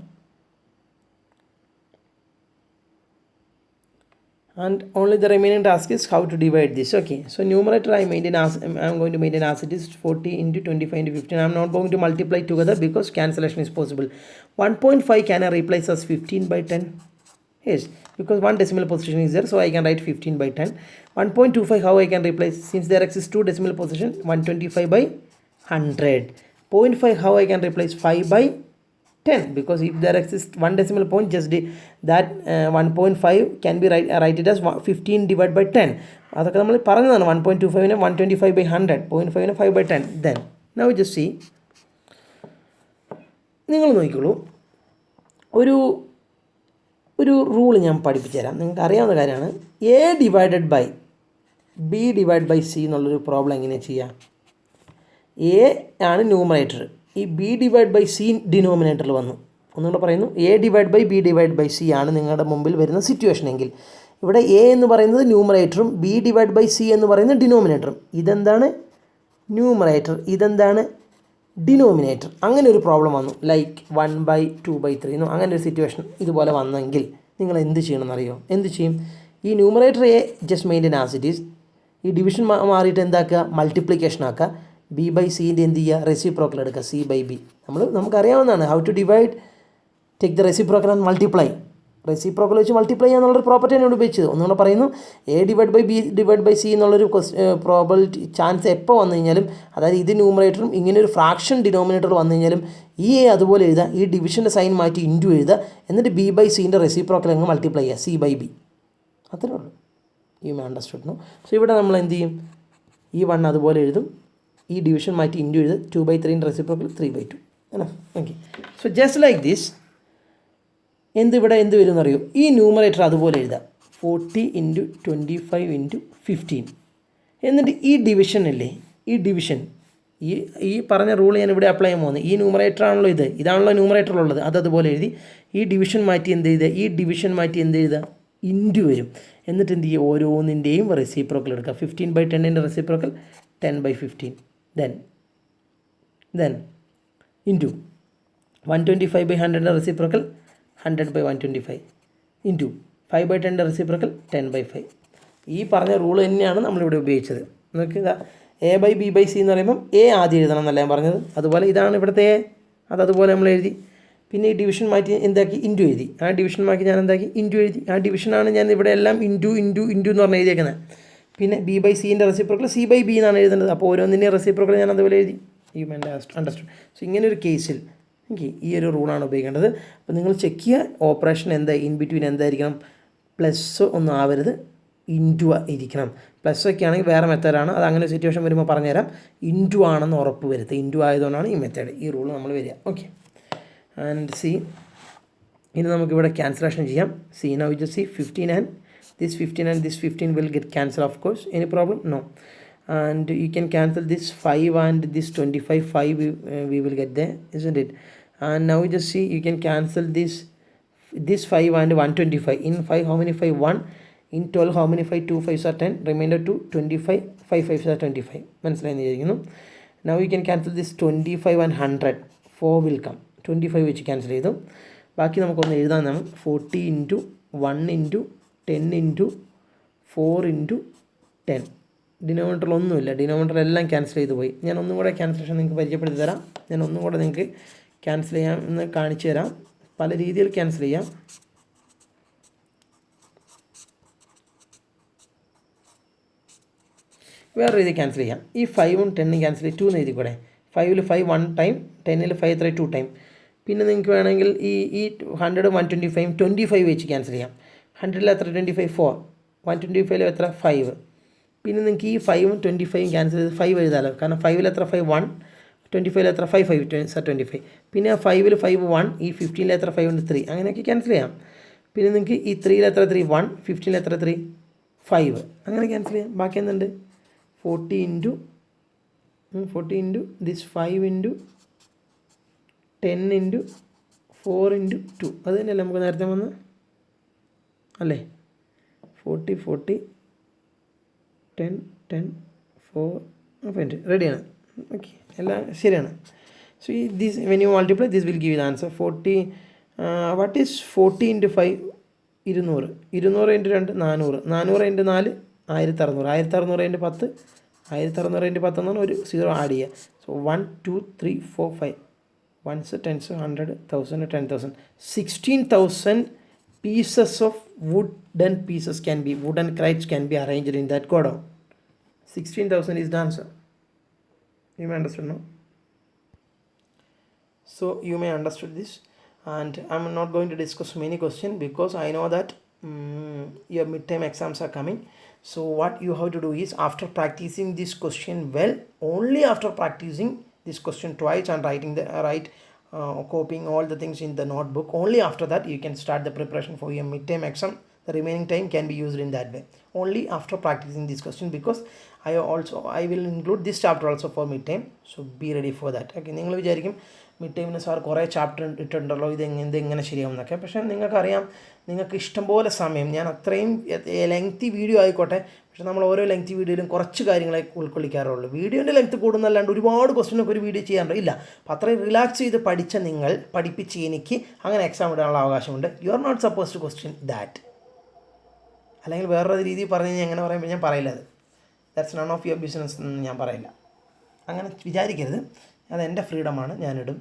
And only the remaining task is how to divide this. Okay, so numerator I'm going to maintain as it is 40 into 25 into 15. I'm not going to multiply together because cancellation is possible. 1.5 can I replace as 15 by 10? Yes, because one decimal position is there, so I can write 15 by 10. 1.25 how I can replace? Since there exists two decimal position, 125 by 100. 0.5 how I can replace? 5 by 10, because if there exists one decimal point, just that 1.5 can be written as 15 divided by 10. അതൊക്കെ നമ്മൾ പറഞ്ഞതാണ്. 1.25 125 by 100, 0.5 5 by 10. Then now just see, നിങ്ങൾ നോക്കിക്കോളൂ, ഒരു റൂൾ ഞാൻ പഠിപ്പിച്ചു തരാം. നിങ്ങൾക്ക് അറിയാവുന്ന കാര്യമാണ്. A divided by B divide by C എന്നുള്ളൊരു പ്രോബ്ലം എങ്ങനെയാണ് ചെയ്യുക? A ആണ് ന്യൂമറേറ്റർ, ഈ B ഡിവൈഡ് ബൈ C ഡിനോമിനേറ്ററിൽ വന്നു. ഒന്നുകൂടെ പറയുന്നു, A divide by B divide by C ആണ് നിങ്ങളുടെ മുമ്പിൽ വരുന്ന സിറ്റുവേഷൻ എങ്കിൽ ഇവിടെ A എന്ന് പറയുന്നത് ന്യൂമറേറ്ററും B ഡിവൈഡ് ബൈ C എന്ന് പറയുന്നത് ഡിനോമിനേറ്ററും. ഇതെന്താണ്? ന്യൂമറേറ്റർ. ഇതെന്താണ്? ഡിനോമിനേറ്റർ. അങ്ങനെ ഒരു പ്രോബ്ലം വന്നു, ലൈക്ക് 1/2/3 എന്നോ അങ്ങനെ ഒരു സിറ്റുവേഷൻ ഇതുപോലെ വന്നെങ്കിൽ നിങ്ങൾ എന്ത് ചെയ്യണമെന്നറിയോ? എന്ത് ചെയ്യും? ഈ numerator A just maintain as it is. ഈ ഡിവിഷൻ മാറിയിട്ട് എന്താക്കുക? മൾട്ടിപ്ലിക്കേഷൻ ആക്കുക. ബി ബൈ സീൻ്റെ എന്ത് ചെയ്യുക, റെസിപ്രോക്കൽ എടുക്കുക, സി ബൈ ബി. നമുക്കറിയാവുന്നതാണ് how to divide, take the reciprocal and multiply. Reciprocal വെച്ച് മൾട്ടിപ്ലൈ ചെയ്യാന്നുള്ളൊരു പ്രോപ്പർട്ടി ആണ് ഇവിടെ ഉപയോഗിച്ചത്. ഒന്നുകൂടെ പറയുന്നു, A divide by B divide by C എന്നുള്ളൊരു പ്രോബിലിറ്റി ചാൻസ് എപ്പോൾ വന്നു കഴിഞ്ഞാലും, അതായത് ഇത് ന്യൂമറേറ്ററും ഇങ്ങനെ ഒരു ഫ്രാക്ഷൻ ഡിനോമിനേറ്റർ വന്നു കഴിഞ്ഞാലും ഈ എ അതുപോലെ എഴുതുക, ഈ ഡിവിഷൻ്റെ സൈൻ മാറ്റി ഇൻറ്റു എഴുതുക, എന്നിട്ട് ബി ബൈ സീൻ്റെ റെസിപ്രോക്കൽ അങ്ങ് മൾട്ടിപ്ലൈ ചെയ്യുക, സി ബൈ ബി. അത്രേ ഉള്ളൂ. You may understood no. So ഇവിടെ നമ്മൾ എന്ത് ചെയ്യും, ഈ 1 അതുപോലെ എഴുതും, ഈ ഡിവിഷൻ മാറ്റി ഇൻറ്റു എഴുതും, 2/3 റെസിപ്രോക്കൽ 3/2 അല്ലേ. Okay, so just like this ഇവിടെ എന്ത് വരും എന്നറിയോ, ഈ ന്യൂമറേറ്റർ അതുപോലെ എഴുതുക, 40 × 25 × 15. എന്നിട്ട് ഈ ഡിവിഷൻ അല്ലേ, ഈ ഡിവിഷൻ ഈ പറഞ്ഞ റൂൾ ഞാൻ ഇവിടെ അപ്ലൈ ചെയ്യാൻ പോകുന്നത്. ഈ ന്യൂമറേറ്റർ ആണല്ലോ ഇതാണല്ലോ ന്യൂമറേറ്ററിലുള്ളത്, അതുപോലെ എഴുതി ഈ ഡിവിഷൻ മാറ്റി എന്ത് എഴുതുക, ഇൻറ്റു വരും. എന്നിട്ട് എന്ത് ചെയ്യുക, ഓരോന്നിൻ്റെയും റെസിപ്രോക്കൽ എടുക്കുക. 15/10 reciprocal 10/15. Then into 125/100 reciprocal 100/125 into 5/10 reciprocal 10/5. ഈ പറഞ്ഞ റൂൾ തന്നെയാണ് നമ്മളിവിടെ ഉപയോഗിച്ചത്. നോക്കുക, A by B by C എന്ന് പറയുമ്പം എ ആദ്യം എഴുതണം എന്നല്ല ഞാൻ പറഞ്ഞത്. അതുപോലെ ഇതാണ് ഇവിടുത്തെ എ, അതുപോലെ നമ്മൾ എഴുതി. പിന്നെ ഈ ഡിവിഷൻ മാറ്റി എന്താക്കി, ഇൻറ്റു എഴുതി. ആ ഡിവിഷൻ മാറ്റി ഞാൻ എന്താക്കി, ഇൻറ്റു എഴുതി. ആ ഡിവിഷനാണ് ഞാൻ ഇവിടെ എല്ലാം ഇൻറ്റു എന്ന് പറഞ്ഞ് എഴുതിയേക്കുന്നത്. പിന്നെ ബി ബൈ സീൻ്റെ റെസിപ്രോക്കൽ സി ബൈ ബി എന്നാണ് എഴുതേണ്ടത്. അപ്പോൾ ഓരോന്നിൻ്റെയും റെസിപ്രോക്കൽ ഞാൻ അതുപോലെ എഴുതി. U may understood. സോ ഇങ്ങനെ ഒരു കേസിൽ ഈ ഒരു റൂളാണ് ഉപയോഗിക്കേണ്ടത്. അപ്പോൾ നിങ്ങൾ ചെക്ക് ചെയ്യുക, ഓപ്പറേഷൻ ഇൻ ബിറ്റ്വീൻ എന്തായിരിക്കണം, പ്ലസ് ഒന്നും ആവരുത്, ഇൻറ്റു ഇരിക്കണം. പ്ലസ് ഒക്കെ ആണെങ്കിൽ വേറെ മെത്തേഡാണ്, അത് അങ്ങനെ സിറ്റുവേഷൻ വരുമ്പോൾ പറഞ്ഞുതരാം. ഇൻറ്റു ആണെന്ന് ഉറപ്പ് വരുത്തുക. ഇൻറ്റു ആയതുകൊണ്ടാണ് ഈ മെത്തേഡ്, ഈ റൂൾ നമ്മൾ വരിക. ഓക്കെ, ആൻഡ് സി, ഇനി നമുക്കിവിടെ ക്യാൻസലേഷൻ ചെയ്യാം. C now you just see 15 and this 15 and this 15 will get cancelled, of course. Any problem? No. And you can cancel this 5 and this 25. 5 we will get there, isn't it? And now you just see, you can cancel this 5 and 125. In 5 how many 5? 1. In 12 how many 5? 2 5s are 10, remainder 2, 25, 5 5s are 25. മനസ്സിലായെന്ന് വിചാരിക്കുന്നു. Now you can cancel this 25 and 100. 4 will come. 25 വെച്ച് ക്യാൻസൽ ചെയ്തു. ബാക്കി നമുക്കൊന്ന് എഴുതാൻ, നമ്മൾ 40 × 1 × 10 × 4 × 10. ഡിനോമിനേറ്ററിൽ ഒന്നുമില്ല, ഡിനോമിനേറ്റർ എല്ലാം ക്യാൻസൽ ചെയ്ത് പോയി. ഞാൻ ഒന്നും കൂടെ ക്യാൻസലേഷൻ നിങ്ങൾക്ക് പരിചയപ്പെടുത്തി തരാം. ഞാൻ ഒന്നും കൂടെ നിങ്ങൾക്ക് ക്യാൻസൽ ചെയ്യാം എന്ന് കാണിച്ചു തരാം. പല രീതിയിൽ ക്യാൻസൽ ചെയ്യാം. വേറെ രീതി ക്യാൻസൽ ചെയ്യാം. ഈ 5ഉം 10ഉം ക്യാൻസൽ ചെയ്ത് 2 എന്ന് എഴുതി കൂടെ. 5ൽ 5 1 ടൈം, 10ൽ 5 എത്ര 2 ടൈം. പിന്നെ നിങ്ങൾക്ക് വേണമെങ്കിൽ ഈ 100 125 25 വെച്ച് ക്യാൻസൽ ചെയ്യാം. 100ൽ എത്ര 25 4, 125ൽ എത്ര 5. പിന്നെ നിങ്ങൾക്ക് ഈ 5ഉം 25ഉം ക്യാൻസൽ ചെയ്ത് 5 എഴുതാമല്ലോ, കാരണം 5ൽ എത്ര 5 1, 25ൽ എത്ര 5 5 25. പിന്നെ ആ 5ൽ 5 1, ഈ 15ൽ എത്ര 5 ഉണ്ട് 3, അങ്ങനെയൊക്കെ ക്യാൻസൽ ചെയ്യാം. പിന്നെ നിങ്ങൾക്ക് ഈ 3ൽ എത്ര 3 1, 15ൽ എത്ര 3 5, അങ്ങനെ ക്യാൻസൽ ചെയ്യാം. ബാക്കി എന്തുണ്ട്, 40 × this 5 × 10 × 4 × 2. അത് തന്നെയല്ലേ നമുക്ക് നേരത്തെ വന്ന് അല്ലേ, 40 40 10 10 4 റെഡിയാണ്. ഓക്കെ, എല്ലാം ശരിയാണ്. സോ ഈ this when you multiply this will give the answer 40. What is 40 × 5? 200. 200 × 2 400. 400 × 4 1600. 1600 × 10 1600 × 10 എന്നാണ് ഒരു 0 ആഡ് ചെയ്യുക. So 1 2 3 4 5 1s 10s 100 1000 10,000 16,000 pieces of wooden crates can be arranged in that godown. 16,000 is the answer. You may understand now. So you may understood this, and I'm not going to discuss many questions because I know that your midterm exams are coming. So what you have to do is, after practicing this question well, only after practicing this question twice and copying all the things in the notebook, only after that you can start the preparation for your midterm exam. The remaining time can be used in that way, only after practicing this question, because I will include this chapter also for midterm. So be ready for that. Okay, നിങ്ങൾ വിചാരിക്കും മിഡ് ടൈമിന് സാർ കുറേ ചാപ്റ്റർ ഇട്ടിട്ടുണ്ടല്ലോ, ഇതെങ്ങനെ ശരിയാവും എന്നൊക്കെ. പക്ഷേ നിങ്ങൾക്കറിയാം, നിങ്ങൾക്ക് ഇഷ്ടംപോലെ സമയം, ഞാൻ അത്രയും ലെങ്തി വീഡിയോ ആയിക്കോട്ടെ, പക്ഷേ നമ്മൾ ഓരോ ലെങ്തി വീഡിയോയിലും കുറച്ച് കാര്യങ്ങളെ ഉൾക്കൊള്ളിക്കാറുള്ളൂ. വീഡിയോൻ്റെ ലെങ്ത്ത് കൂടുന്നല്ലാണ്ട് ഒരുപാട് ക്വസ്റ്റ്യനൊക്കെ ഒരു വീഡിയോ ചെയ്യാറുണ്ട് ഇല്ല. അപ്പോൾ അത്രയും റിലാക്സ് ചെയ്ത് പഠിച്ച നിങ്ങൾ പഠിപ്പിച്ച് എനിക്ക് അങ്ങനെ എക്സാം ഇടാനുള്ള അവകാശമുണ്ട്. You are not suppose to question that. അല്ലെങ്കിൽ വേറൊരു രീതിയിൽ പറഞ്ഞു കഴിഞ്ഞാൽ എങ്ങനെ പറയുമ്പോൾ ഞാൻ പറയില്ല, അത് that's none of your business എന്ന് ഞാൻ പറയില്ല. അങ്ങനെ വിചാരിക്കരുത്. അതെൻ്റെ ഫ്രീഡമാണ്, ഞാനിടും.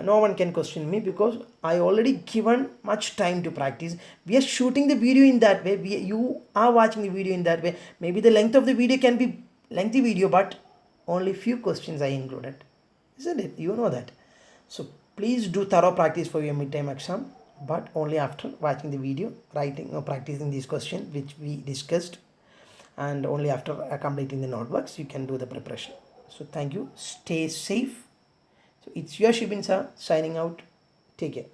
No one can question me because I already given much time to practice. We are shooting the video in that way. You are watching the video in that way. Maybe the length of the video can be lengthy video, but only few questions I included. Isn't it? You know that. So please do thorough practice for your midterm exam, but only after watching the video, writing or practicing these questions which we discussed, and only after completing the notebooks you can do the preparation. So thank you. Stay safe. So it's your Shibin sir signing out. Take care.